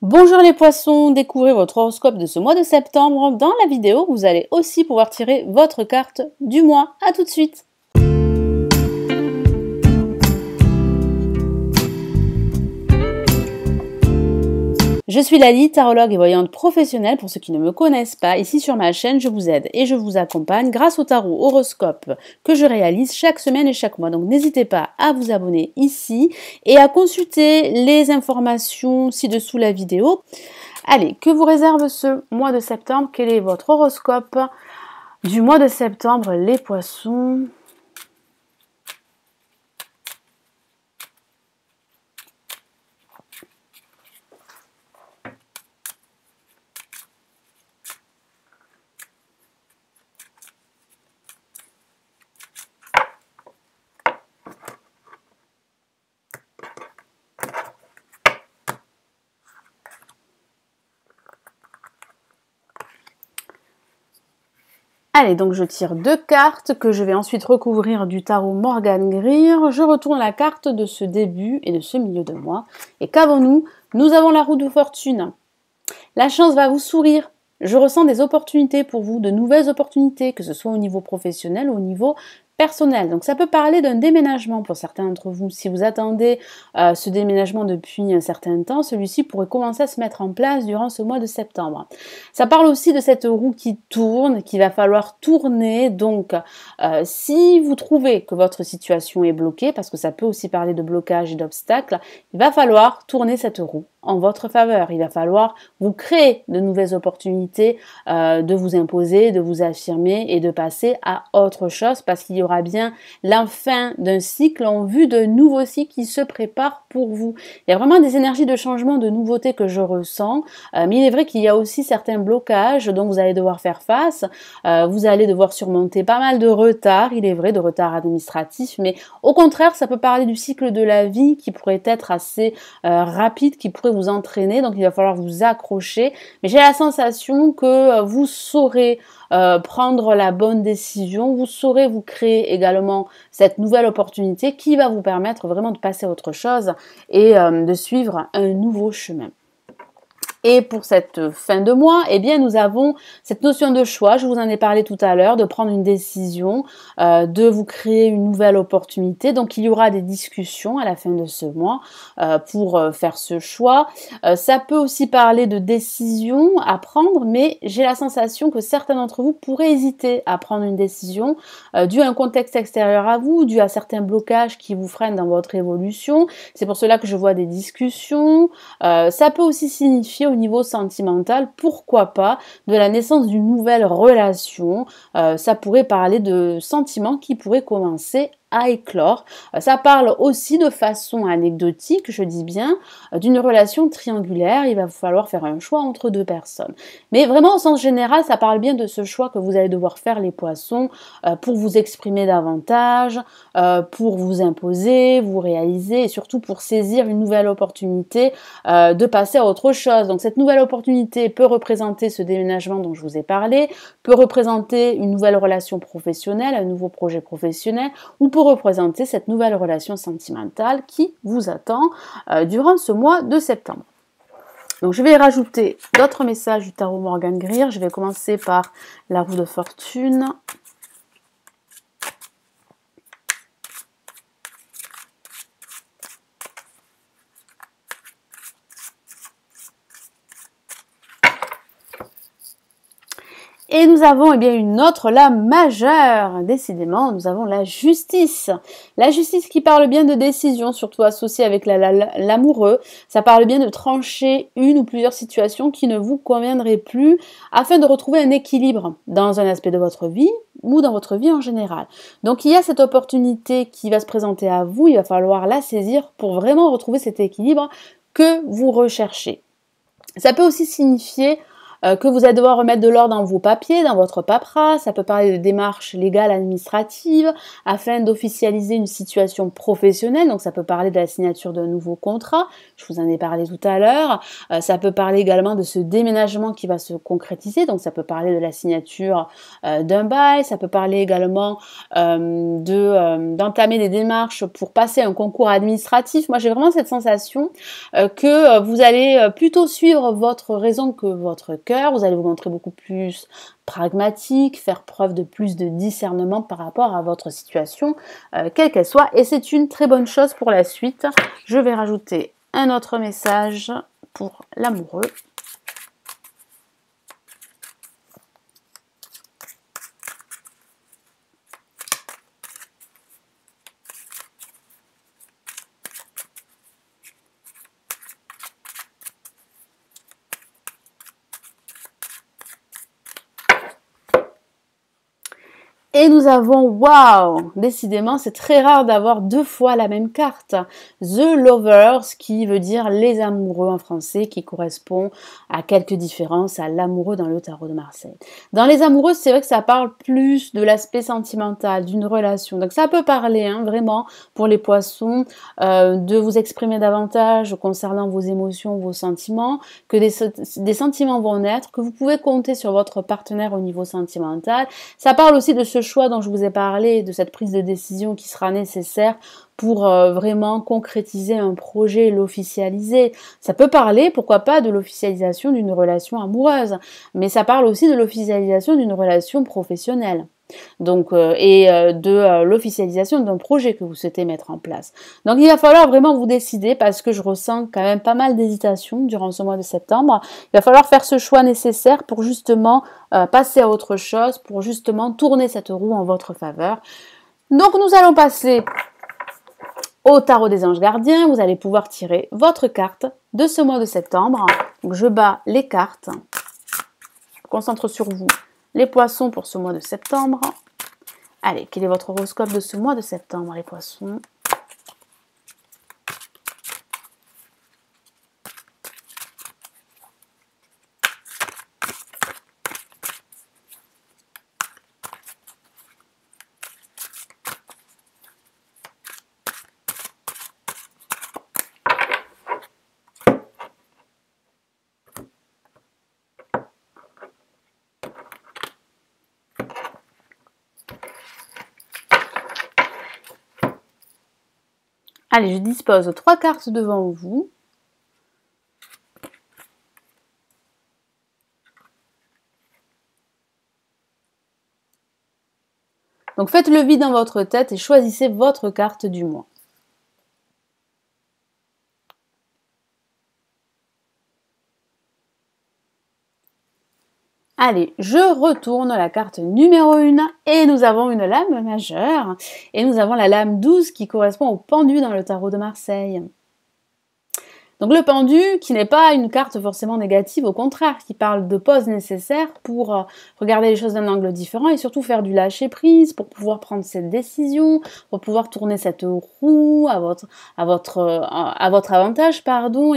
Bonjour les poissons, découvrez votre horoscope de ce mois de septembre. Dans la vidéo, vous allez aussi pouvoir tirer votre carte du mois. A tout de suite. Je suis Lali, tarologue et voyante professionnelle pour ceux qui ne me connaissent pas. Ici sur ma chaîne, je vous aide et je vous accompagne grâce au tarot horoscope que je réalise chaque semaine et chaque mois. Donc n'hésitez pas à vous abonner ici et à consulter les informations ci-dessous la vidéo. Allez, que vous réserve ce mois de septembre? Quel est votre horoscope du mois de septembre, les poissons? Allez, donc je tire deux cartes que je vais ensuite recouvrir du tarot Morgan Greer. Je retourne la carte de ce début et de ce milieu de mois. Et qu'avons-nous? Nous avons la roue de fortune. La chance va vous sourire. Je ressens des opportunités pour vous, de nouvelles opportunités, que ce soit au niveau professionnel ou au niveau personnel. Donc ça peut parler d'un déménagement pour certains d'entre vous. Si vous attendez ce déménagement depuis un certain temps, celui-ci pourrait commencer à se mettre en place durant ce mois de septembre. Ça parle aussi de cette roue qui tourne, qu'il va falloir tourner. Donc si vous trouvez que votre situation est bloquée, parce que ça peut aussi parler de blocage et d'obstacles, il va falloir tourner cette roue en votre faveur. Il va falloir vous créer de nouvelles opportunités, de vous imposer, de vous affirmer et de passer à autre chose parce qu'il y aura bien la fin d'un cycle en vue de nouveaux cycles qui se préparent pour vous. Il y a vraiment des énergies de changement, de nouveautés que je ressens, mais il est vrai qu'il y a aussi certains blocages dont vous allez devoir faire face. Vous allez devoir surmonter pas mal de retards, il est vrai, de retards administratifs, mais au contraire, ça peut parler du cycle de la vie qui pourrait être assez rapide, qui pourrait vous entraîner, donc il va falloir vous accrocher, mais j'ai la sensation que vous saurez prendre la bonne décision, vous saurez vous créer également cette nouvelle opportunité qui va vous permettre vraiment de passer à autre chose et de suivre un nouveau chemin. Et pour cette fin de mois, eh bien, nous avons cette notion de choix, je vous en ai parlé tout à l'heure, de prendre une décision, de vous créer une nouvelle opportunité. Donc, il y aura des discussions à la fin de ce mois pour faire ce choix. Ça peut aussi parler de décision à prendre, mais j'ai la sensation que certains d'entre vous pourraient hésiter à prendre une décision dû à un contexte extérieur à vous, dû à certains blocages qui vous freinent dans votre évolution. C'est pour cela que je vois des discussions. Ça peut aussi signifier au niveau sentimental, pourquoi pas, de la naissance d'une nouvelle relation. Ça pourrait parler de sentiments qui pourraient commencer à éclore. Ça parle aussi de façon anecdotique, je dis bien, d'une relation triangulaire. Il va falloir faire un choix entre deux personnes. Mais vraiment, au sens général, ça parle bien de ce choix que vous allez devoir faire, les poissons, pour vous exprimer davantage, pour vous imposer, vous réaliser et surtout pour saisir une nouvelle opportunité de passer à autre chose. Donc cette nouvelle opportunité peut représenter ce déménagement dont je vous ai parlé, peut représenter une nouvelle relation professionnelle, un nouveau projet professionnel, ou peut représenter cette nouvelle relation sentimentale qui vous attend durant ce mois de septembre. Donc je vais rajouter d'autres messages du tarot Morgan Greer. Je vais commencer par la roue de fortune. Et nous avons bien une autre lame majeure, décidément, nous avons la justice. La justice qui parle bien de décision, surtout associée avec l'amoureux. Ça parle bien de trancher une ou plusieurs situations qui ne vous conviendraient plus afin de retrouver un équilibre dans un aspect de votre vie ou dans votre vie en général. Donc il y a cette opportunité qui va se présenter à vous, il va falloir la saisir pour vraiment retrouver cet équilibre que vous recherchez. Ça peut aussi signifier que vous allez devoir remettre de l'ordre dans vos papiers, dans votre paperasse. Ça peut parler de démarches légales, administratives, afin d'officialiser une situation professionnelle. Donc ça peut parler de la signature d'un nouveau contrat, je vous en ai parlé tout à l'heure. Ça peut parler également de ce déménagement qui va se concrétiser, donc ça peut parler de la signature d'un bail, ça peut parler également d'entamer des démarches pour passer un concours administratif. Moi j'ai vraiment cette sensation que vous allez plutôt suivre votre raison que votre cœur, vous allez vous montrer beaucoup plus pragmatique, faire preuve de plus de discernement par rapport à votre situation, quelle qu'elle soit, et c'est une très bonne chose pour la suite. Je vais rajouter un autre message pour l'amoureux. Et nous avons, waouh, décidément, c'est très rare d'avoir deux fois la même carte. The Lovers, qui veut dire les amoureux en français, qui correspond à quelques différences à l'amoureux dans le tarot de Marseille. Dans les amoureux, c'est vrai que ça parle plus de l'aspect sentimental, d'une relation. Donc ça peut parler, vraiment, pour les poissons, de vous exprimer davantage concernant vos émotions, vos sentiments, que des sentiments vont naître, que vous pouvez compter sur votre partenaire au niveau sentimental. Ça parle aussi de ce choix dont je vous ai parlé, de cette prise de décision qui sera nécessaire pour vraiment concrétiser un projet et l'officialiser. Ça peut parler, pourquoi pas, de l'officialisation d'une relation amoureuse, mais ça parle aussi de l'officialisation d'une relation professionnelle. Donc, de l'officialisation d'un projet que vous souhaitez mettre en place. Donc il va falloir vraiment vous décider, parce que je ressens quand même pas mal d'hésitation durant ce mois de septembre. Il va falloir faire ce choix nécessaire pour justement passer à autre chose, pour justement tourner cette roue en votre faveur. Donc nous allons passer au tarot des anges gardiens. Vous allez pouvoir tirer votre carte de ce mois de septembre. Donc je bats les cartes, je me concentre sur vous. Les poissons pour ce mois de septembre. Allez, quel est votre horoscope de ce mois de septembre, les poissons? Allez, je dispose 3 cartes devant vous. Donc faites le vide dans votre tête et choisissez votre carte du mois. Allez, je retourne la carte numéro 1 et nous avons une lame majeure et nous avons la lame 12 qui correspond au pendu dans le tarot de Marseille. Donc le pendu qui n'est pas une carte forcément négative, au contraire, qui parle de pause nécessaire pour regarder les choses d'un angle différent et surtout faire du lâcher prise pour pouvoir prendre cette décision, pour pouvoir tourner cette roue à votre avantage,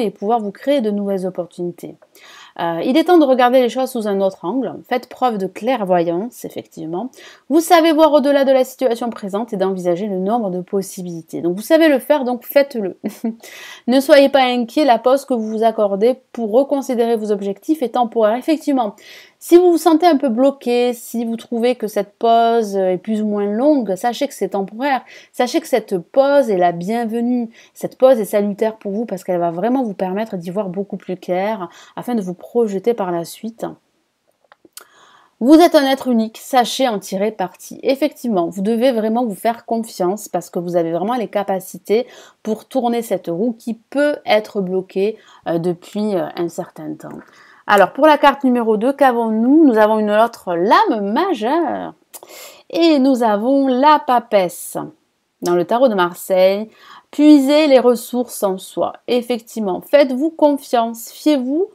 et pouvoir vous créer de nouvelles opportunités. Il est temps de regarder les choses sous un autre angle. Faites preuve de clairvoyance, effectivement. Vous savez voir au-delà de la situation présente et d'envisager le nombre de possibilités. Donc vous savez le faire, donc faites-le. Ne soyez pas inquiet, la pause que vous vous accordez pour reconsidérer vos objectifs est temporaire. Effectivement, si vous vous sentez un peu bloqué, si vous trouvez que cette pause est plus ou moins longue, sachez que c'est temporaire. Sachez que cette pause est la bienvenue. Cette pause est salutaire pour vous parce qu'elle va vraiment vous permettre d'y voir beaucoup plus clair afin de vous projeter par la suite. Vous êtes un être unique, sachez en tirer parti. Effectivement, vous devez vraiment vous faire confiance parce que vous avez vraiment les capacités pour tourner cette roue qui peut être bloquée depuis un certain temps. Alors, pour la carte numéro 2, qu'avons-nous? Nous avons une autre lame majeure et nous avons la papesse. Dans le tarot de Marseille, puisez les ressources en soi. Effectivement, faites-vous confiance, fiez-vous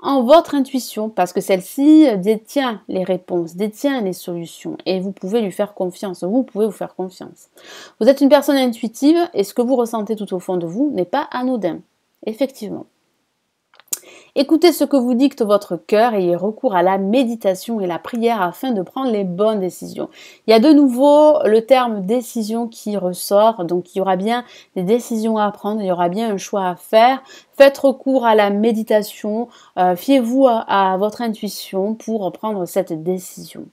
en votre intuition parce que celle-ci détient les réponses, détient les solutions et vous pouvez lui faire confiance, vous pouvez vous faire confiance. Vous êtes une personne intuitive et ce que vous ressentez tout au fond de vous n'est pas anodin, effectivement. Écoutez ce que vous dicte votre cœur et ayez recours à la méditation et la prière afin de prendre les bonnes décisions. Il y a de nouveau le terme décision qui ressort, donc il y aura bien des décisions à prendre, il y aura bien un choix à faire. Faites recours à la méditation, fiez-vous à votre intuition pour prendre cette décision.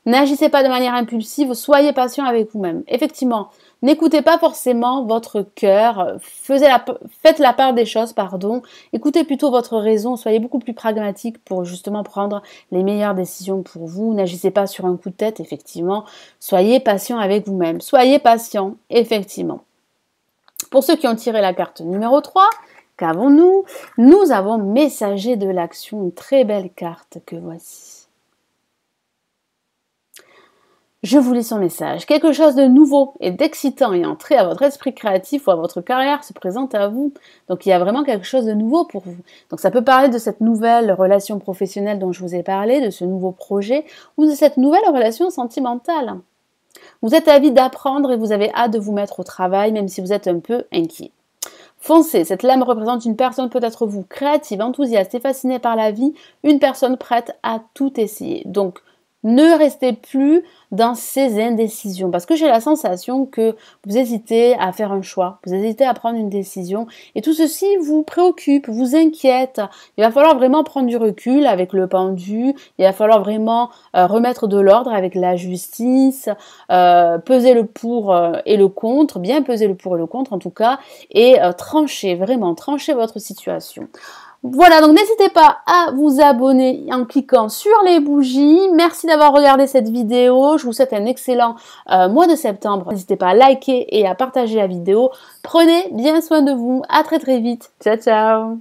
N'agissez pas de manière impulsive, soyez patient avec vous-même. Effectivement, n'écoutez pas forcément votre cœur, faites la part des choses, écoutez plutôt votre raison, soyez beaucoup plus pragmatique pour justement prendre les meilleures décisions pour vous. N'agissez pas sur un coup de tête, effectivement, soyez patient avec vous-même, soyez patient, effectivement. Pour ceux qui ont tiré la carte numéro 3, qu'avons-nous? Nous avons Messager de l'action, une très belle carte que voici. Je vous lis son message. Quelque chose de nouveau et d'excitant et entré à votre esprit créatif ou à votre carrière se présente à vous. Donc il y a vraiment quelque chose de nouveau pour vous. Donc ça peut parler de cette nouvelle relation professionnelle dont je vous ai parlé, de ce nouveau projet ou de cette nouvelle relation sentimentale. Vous êtes avide d'apprendre et vous avez hâte de vous mettre au travail même si vous êtes un peu inquiet. Foncez, cette lame représente une personne, peut-être vous, créative, enthousiaste et fascinée par la vie, une personne prête à tout essayer. Donc, ne restez plus dans ces indécisions parce que j'ai la sensation que vous hésitez à faire un choix, vous hésitez à prendre une décision et tout ceci vous préoccupe, vous inquiète. Il va falloir vraiment prendre du recul avec le pendu, il va falloir vraiment remettre de l'ordre avec la justice, peser le pour et le contre, bien peser le pour et le contre en tout cas, et trancher votre situation. Voilà, donc n'hésitez pas à vous abonner en cliquant sur les bougies. Merci d'avoir regardé cette vidéo. Je vous souhaite un excellent mois de septembre. N'hésitez pas à liker et à partager la vidéo. Prenez bien soin de vous. À très très vite. Ciao, ciao.